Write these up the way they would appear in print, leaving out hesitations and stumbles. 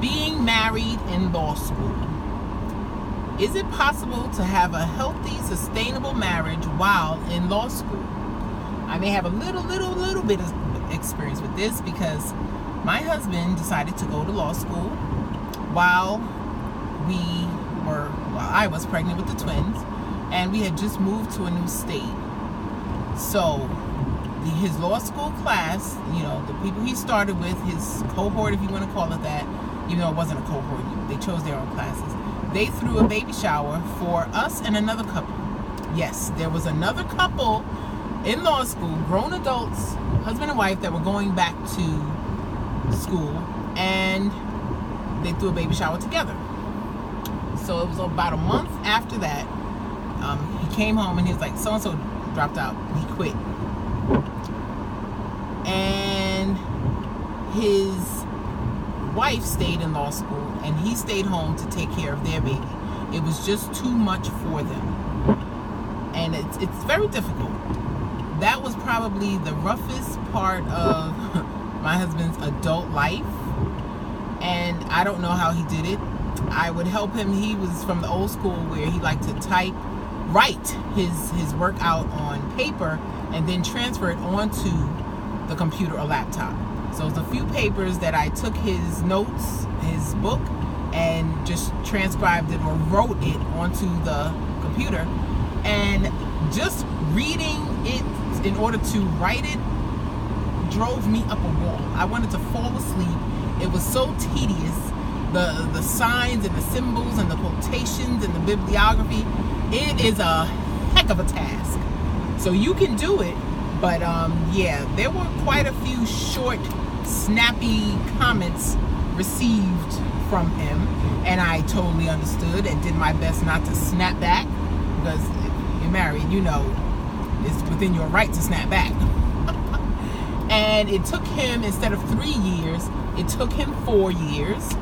being married in law school. Is it possible to have a healthy, sustainable marriage while in law school? I may have a little bit of experience with this because my husband decided to go to law school while I was pregnant with the twins, and we had just moved to a new state. So his law school class, the people he started with, his cohort, if you want to call it that, even though it wasn't a cohort, they chose their own classes. They threw a baby shower for us and another couple. Yes, there was another couple in law school, grown adults, husband and wife, that were going back to school, and they threw a baby shower together. So it was about a month after that, he came home and he was like, so-and-so dropped out, he quit. And his wife stayed in law school, and he stayed home to take care of their baby. It was just too much for them, and it's very difficult. That was probably the roughest part of my husband's adult life, and I don't know how he did it. I would help him. He was from the old school where he liked to write his work out on paper and then transfer it onto the computer or laptop. So it's a few papers that I took his notes, his book, and just transcribed it or wrote it onto the computer. And just reading it in order to write it drove me up a wall. I wanted to fall asleep. It was so tedious. The signs and the symbols and the quotations and the bibliography, it is a heck of a task. So you can do it, but yeah, there were quite a few short, snappy comments received from him, and I totally understood and did my best not to snap back, because if you're married, it's within your right to snap back. And it took him, instead of 3 years, it took him 4 years.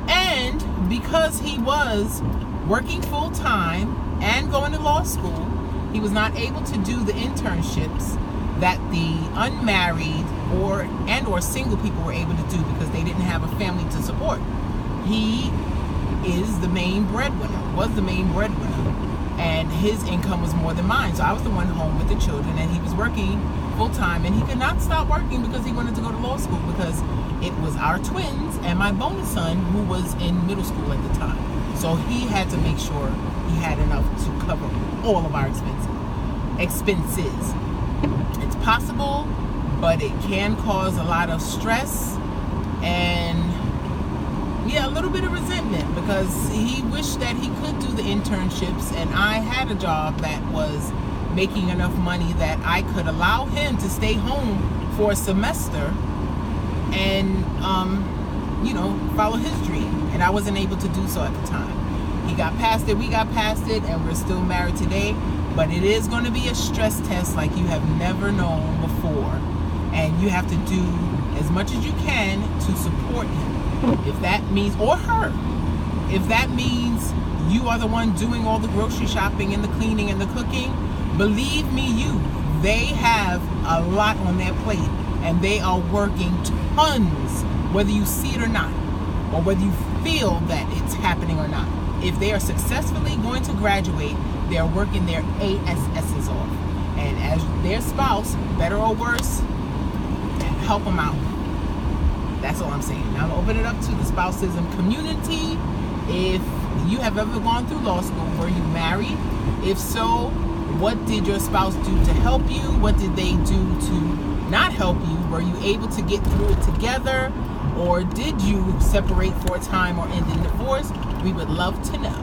And because he was working full-time and going to law school, he was not able to do the internships that the unmarried or single people were able to do because they didn't have a family to support. He was the main breadwinner, and his income was more than mine. So I was the one home with the children, and he was working full-time, and he could not stop working because he wanted to go to law school, because it was our twins and my bonus son who was in middle school at the time. So he had to make sure he had enough to cover all of our expenses. It's possible, but it can cause a lot of stress and a little bit of resentment, because he wished that he could do the internships, and I had a job that was making enough money that I could allow him to stay home for a semester and follow his dream, and I wasn't able to do so at the time. He got past it, we got past it, and we're still married today. But it is going to be a stress test like you have never known before, and you have to do as much as you can to support him. If that means, or her, if that means you are the one doing all the grocery shopping and the cleaning and the cooking, believe me, they have a lot on their plate, and they are working tons, whether you see it or not, or whether you feel that it's happening or not. If they are successfully going to graduate, they are working their ASS's off. And as their spouse, better or worse, help them out. That's all I'm saying. Now I'm going to open it up to the Spousism community. If you have ever gone through law school, were you married? If so, what did your spouse do to help you? What did they do to not help you? Were you able to get through it together? Or did you separate for a time or end in divorce? We would love to know.